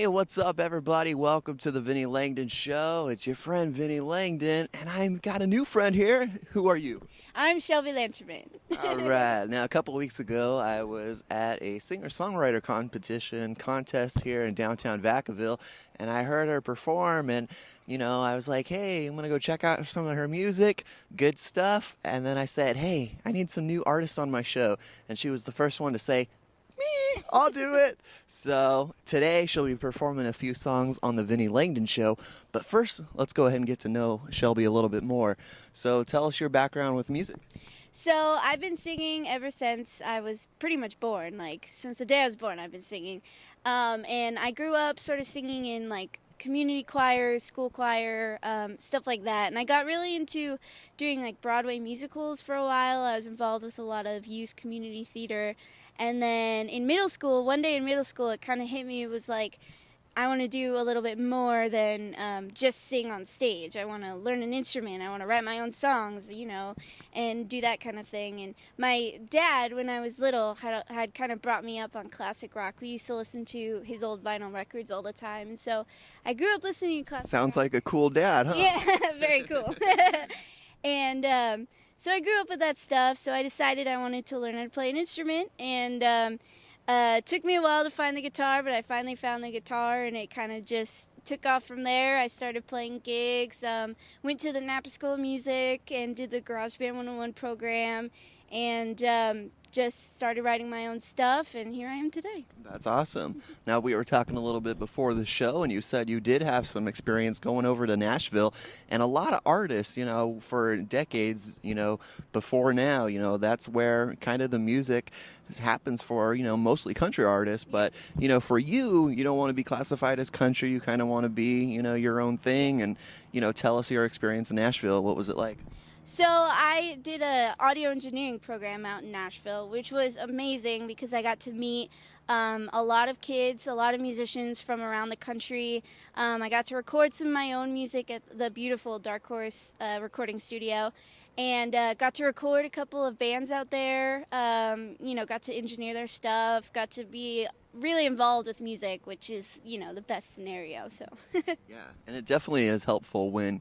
Hey, what's up, everybody? Welcome to the Vinnie Langdon Show. It's your friend, Vinnie Langdon, and I've got a new friend here. Who are you? I'm Shelby Lanterman. All right. Now, a couple of weeks ago, I was at a singer-songwriter contest here in downtown Vacaville, and I heard her perform, and, I was like, hey, I'm going to go check out some of her music, good stuff, and then I said, hey, I need some new artists on my show, and she was the first one to say, me, I'll do it. So today she'll be performing a few songs on the Vinnie Langdon Show. But first, let's go ahead and get to know Shelby a little bit more. So tell us your background with music. So I've been singing ever since I was pretty much born. Like, since the day I was born, I've been singing. And I grew up sort of singing in, like, community choirs, school choir, stuff like that. And I got really into doing, like, Broadway musicals for a while. I was involved with a lot of youth community theater. And then in middle school, one day in middle school, it kind of hit me. It was like, I want to do a little bit more than just sing on stage. I want to learn an instrument. I want to write my own songs, and do that kind of thing. And my dad, when I was little, had kind of brought me up on classic rock. We used to listen to his old vinyl records all the time. And so I grew up listening to classic Sounds rock. like a cool dad, huh? Yeah, very cool. And so I grew up with that stuff, so I decided I wanted to learn how to play an instrument, and it took me a while to find the guitar, but I finally found the guitar, and it kind of just took off from there. I started playing gigs, went to the Napa School of Music, and did the Garage Band 101 program, and just started writing my own stuff, and here I am today. That's awesome. Now, we were talking a little bit before the show, and you said you did have some experience going over to Nashville, and a lot of artists, for decades, before now, that's where kind of the music happens for, mostly country artists, but, for you, you don't want to be classified as country, you kind of want to be, your own thing, and, tell us your experience in Nashville. What was it like? So I did an audio engineering program out in Nashville, which was amazing because I got to meet a lot of kids, a lot of musicians from around the country. I got to record some of my own music at the beautiful Dark Horse recording studio, and got to record a couple of bands out there, got to engineer their stuff, got to be really involved with music, which is, the best scenario. So Yeah, and it definitely is helpful when,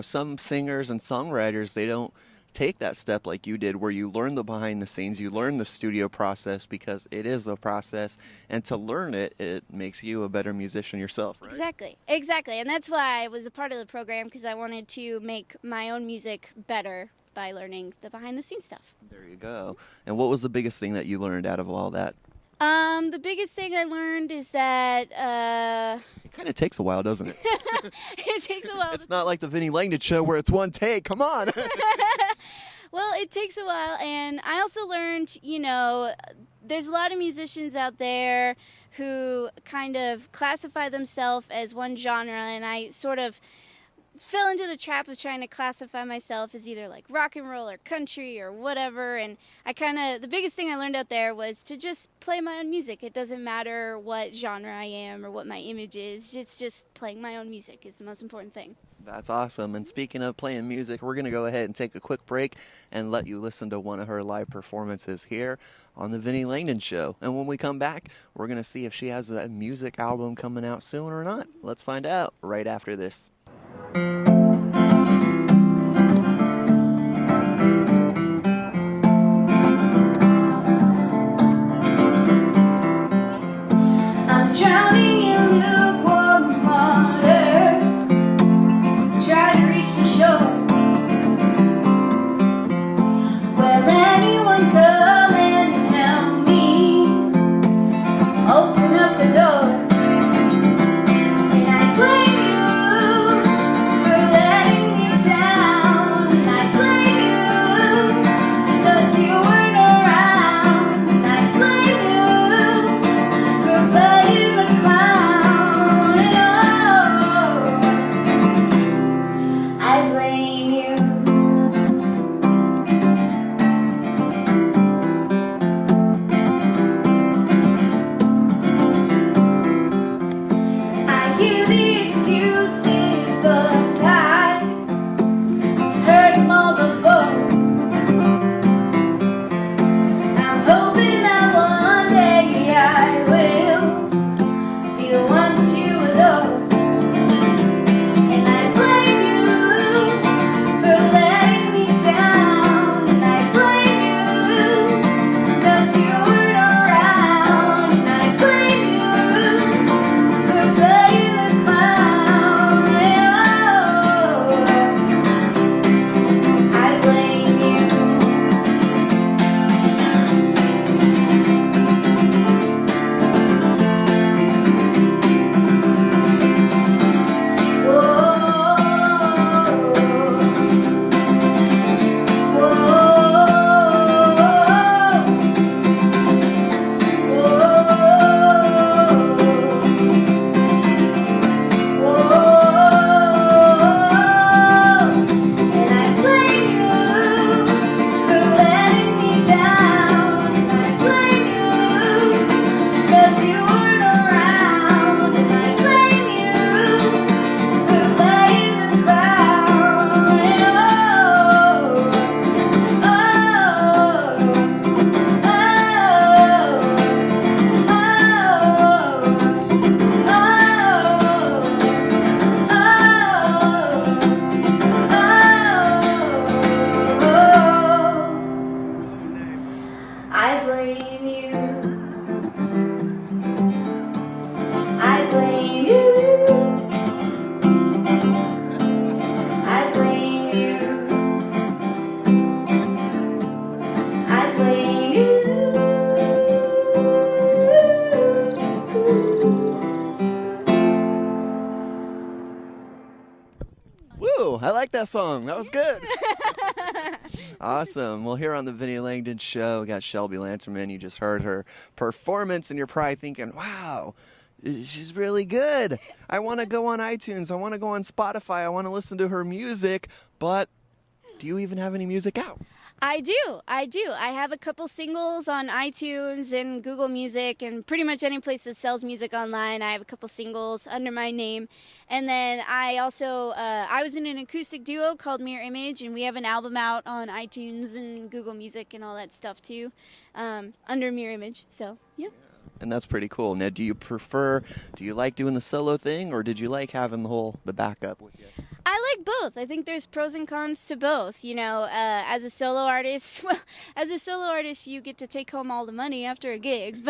some singers and songwriters, they don't take that step like you did, where you learn the behind the scenes, you learn the studio process, because it is a process, and to learn it, it makes you a better musician yourself, right? Exactly, and that's why I was a part of the program, because I wanted to make my own music better by learning the behind the scenes stuff. There you go. And what was the biggest thing that you learned out of all that? The biggest thing I learned is that It kind of takes a while, doesn't it? it takes a while. It's not like the Vinnie Langdon Show where it's one take. Come on. Well, it takes a while, and I also learned, there's a lot of musicians out there who kind of classify themselves as one genre, and I sort of fell into the trap of trying to classify myself as either like rock and roll or country or whatever, and the biggest thing I learned out there was to just play my own music. It doesn't matter what genre I am or what my image is, it's just playing my own music is the most important thing. That's awesome. And speaking of playing music, we're going to go ahead and take a quick break and let you listen to one of her live performances here on the Vinnie Langdon Show. And when we come back, we're going to see if she has a music album coming out soon or not. Let's find out right after this. I'm drowning in lukewarm water, trying to reach the shore. Will anyone come and help me open up the door? And I blame you for cool. I like that song. That was good. Awesome. Well, here on the Vinnie Langdon Show, we got Shelby Lanterman. You just heard her performance, and you're probably thinking, wow, she's really good. I want to go on iTunes. I want to go on Spotify. I want to listen to her music. But do you even have any music out? I do. I have a couple singles on iTunes and Google Music and pretty much any place that sells music online. I have a couple singles under my name. And then I also, I was in an acoustic duo called Mirror Image, and we have an album out on iTunes and Google Music and all that stuff too, under Mirror Image. So, yeah. And that's pretty cool. Now, do you like doing the solo thing, or did you like having the backup with you? I like both. I think there's pros and cons to both. You know, as a solo artist, you get to take home all the money after a gig.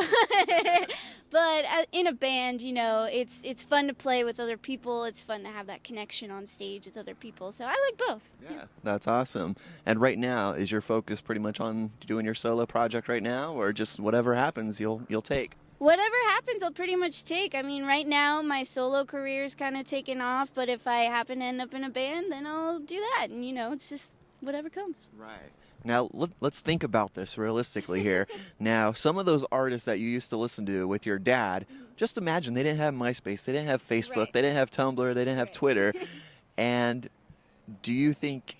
But in a band, you know, it's fun to play with other people. It's fun to have that connection on stage with other people. So I like both. Yeah, that's awesome. And right now, is your focus pretty much on doing your solo project right now, or just whatever happens, you'll take? Whatever happens, I'll pretty much take. I mean, right now, my solo career's kind of taken off, but if I happen to end up in a band, then I'll do that. And, you know, it's just whatever comes. Right. Now, let's think about this realistically here. Now, some of those artists that you used to listen to with your dad, just imagine they didn't have MySpace, they didn't have Facebook, Right. They didn't have Tumblr, they didn't have Twitter. And do you think,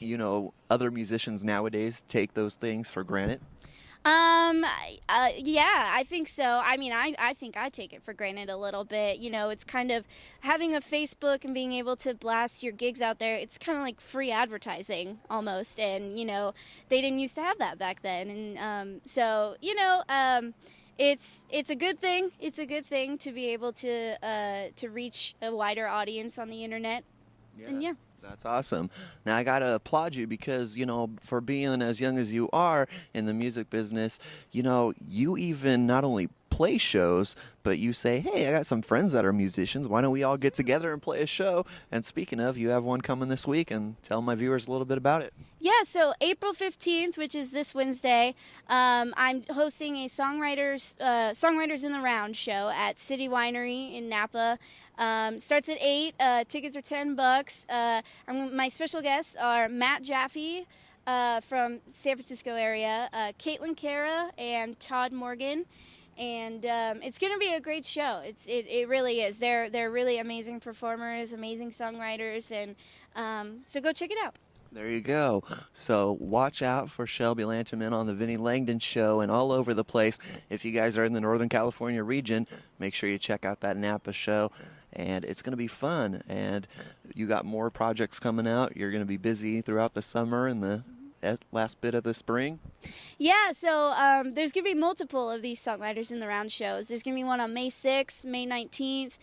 other musicians nowadays take those things for granted? Yeah, I think so. I mean, I think I take it for granted a little bit. You know, it's kind of having a Facebook and being able to blast your gigs out there. It's kind of like free advertising almost. And, you know, they didn't used to have that back then. And, so, you know, it's a good thing. It's a good thing to be able to reach a wider audience on the internet. Yeah. And yeah. That's awesome. Now, I got to applaud you because, for being as young as you are in the music business, you even not only play shows, but you say, hey, I got some friends that are musicians. Why don't we all get together and play a show? And speaking of, you have one coming this week, and tell my viewers a little bit about it. Yeah, so April 15th, which is this Wednesday, I'm hosting a Songwriters in the Round show at City Winery in Napa. Starts at 8. Tickets are $10. My special guests are Matt Jaffe from San Francisco area, Caitlin Cara, and Todd Morgan. And it's going to be a great show. It really is. They're really amazing performers, amazing songwriters, and so go check it out. There you go. So watch out for Shelby Lanterman on the Vinnie Langdon Show and all over the place. If you guys are in the Northern California region, make sure you check out that Napa show. And it's going to be fun. And you got more projects coming out. You're going to be busy throughout the summer and the last bit of the spring. Yeah, so there's going to be multiple of these Songwriters in the Round shows. There's going to be one on May 6th, May 19th,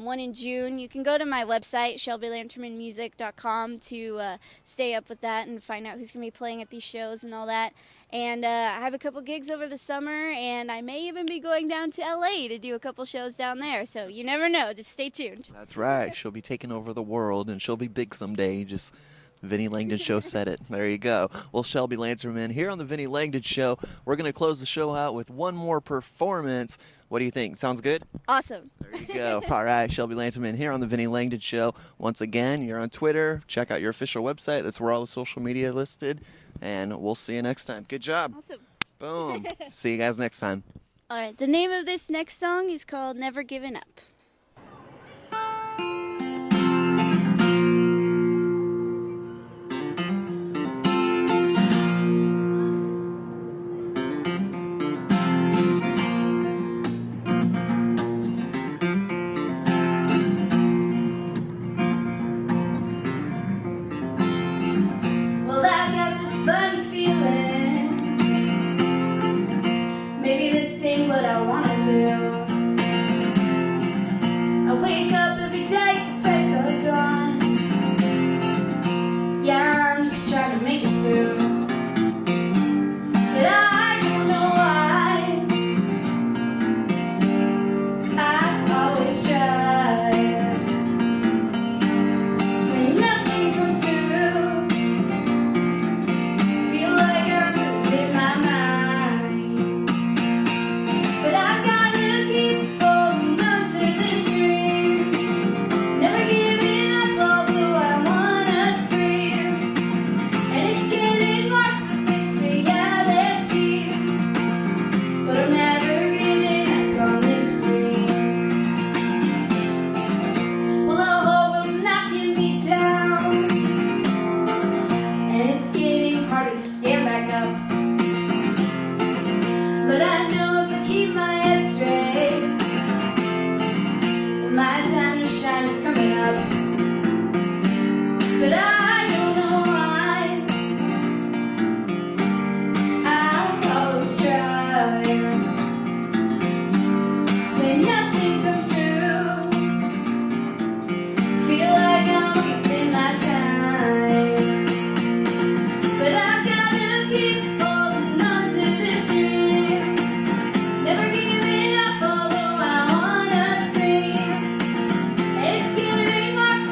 one in June. You can go to my website, shelbylantermanmusic.com, to stay up with that and find out who's going to be playing at these shows and all that. And I have a couple gigs over the summer, and I may even be going down to LA to do a couple shows down there. So you never know. Just stay tuned. That's right. She'll be taking over the world, and she'll be big someday. Just Vinnie Langdon Show said it. There you go. Well, Shelby Lanterman here on the Vinnie Langdon Show. We're going to close the show out with one more performance. What do you think? Sounds good? Awesome. There you go. All right, Shelby Lanterman here on the Vinnie Langdon Show. Once again, you're on Twitter. Check out your official website. That's where all the social media listed. And we'll see you next time. Good job. Awesome. Boom. See you guys next time. All right, the name of this next song is called Never Giving Up. Well, I got this funny feeling. Maybe this ain't what I wanna do. stop. But I don't know why. I always try. When nothing comes through, feel like I'm wasting my time. But I've gotta keep holding on to this dream. Never giving up, although I wanna scream. It's getting hard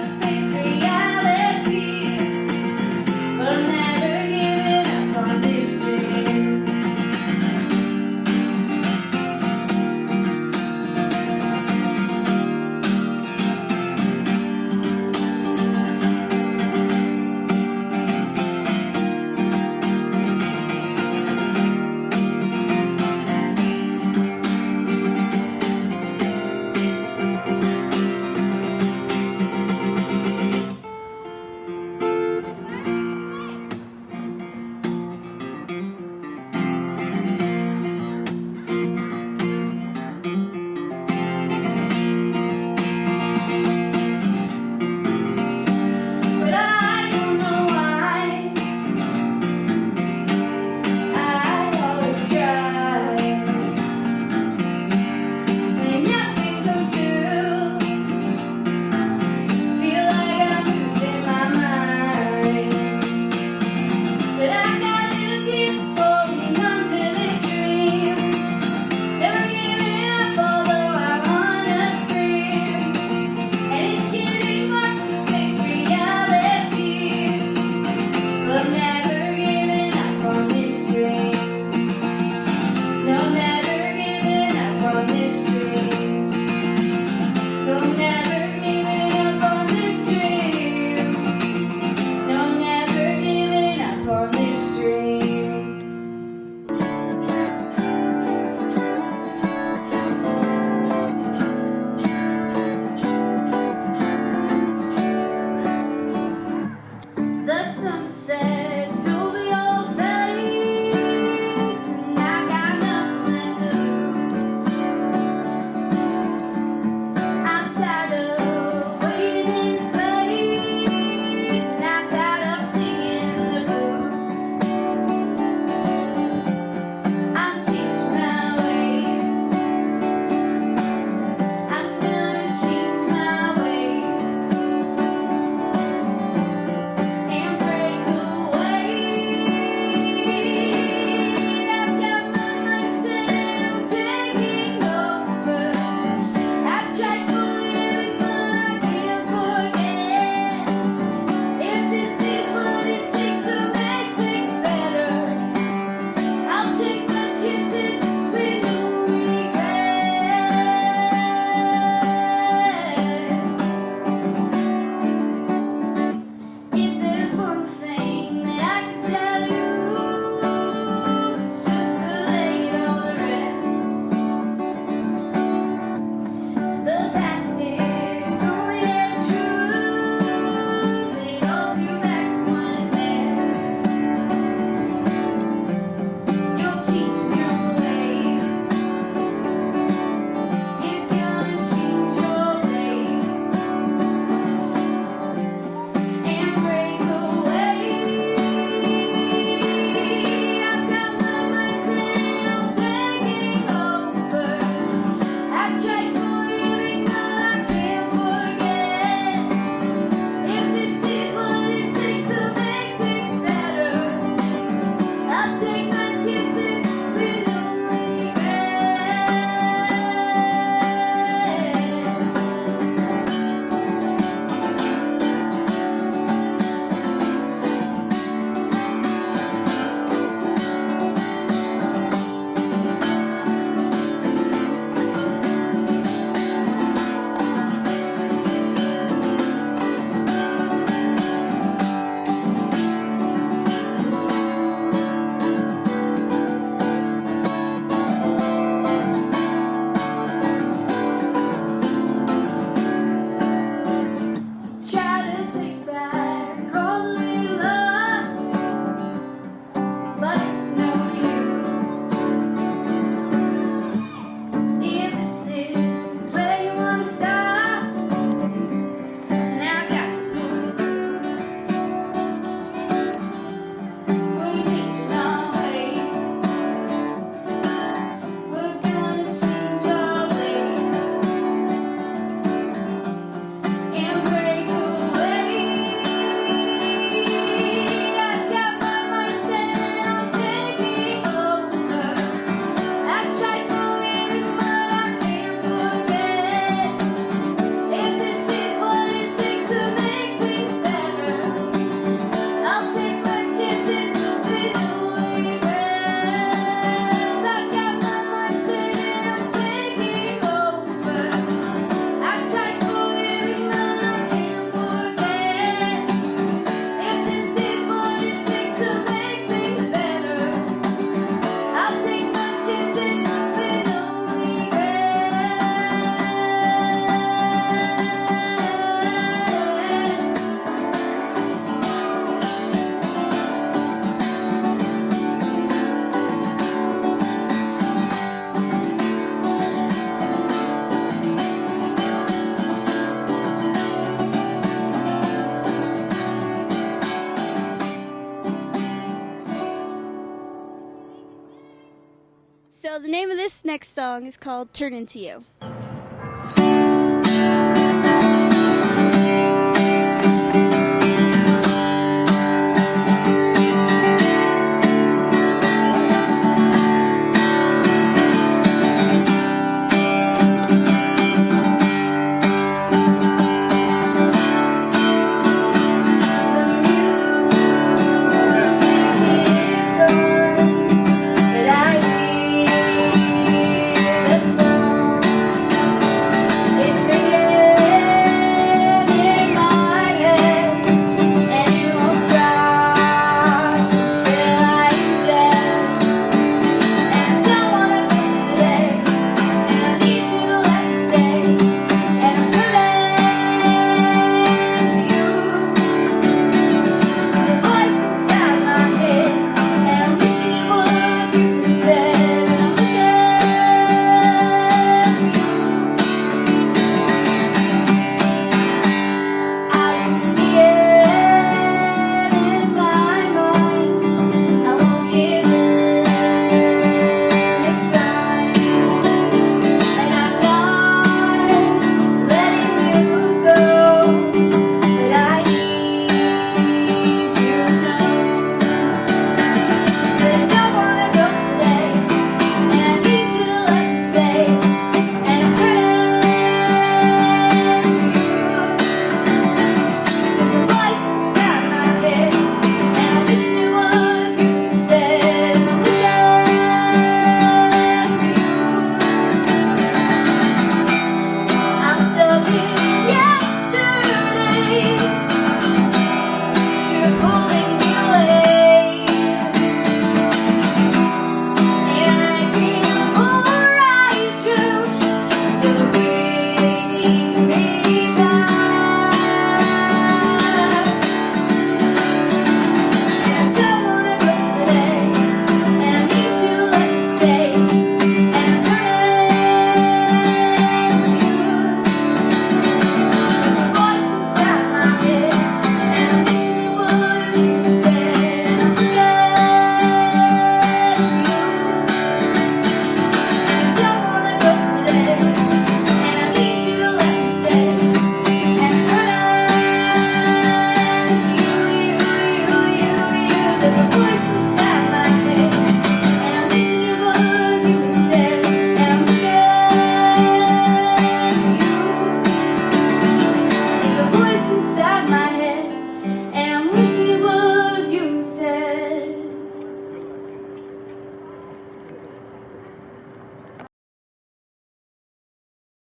So the name of this next song is called Turn Into You.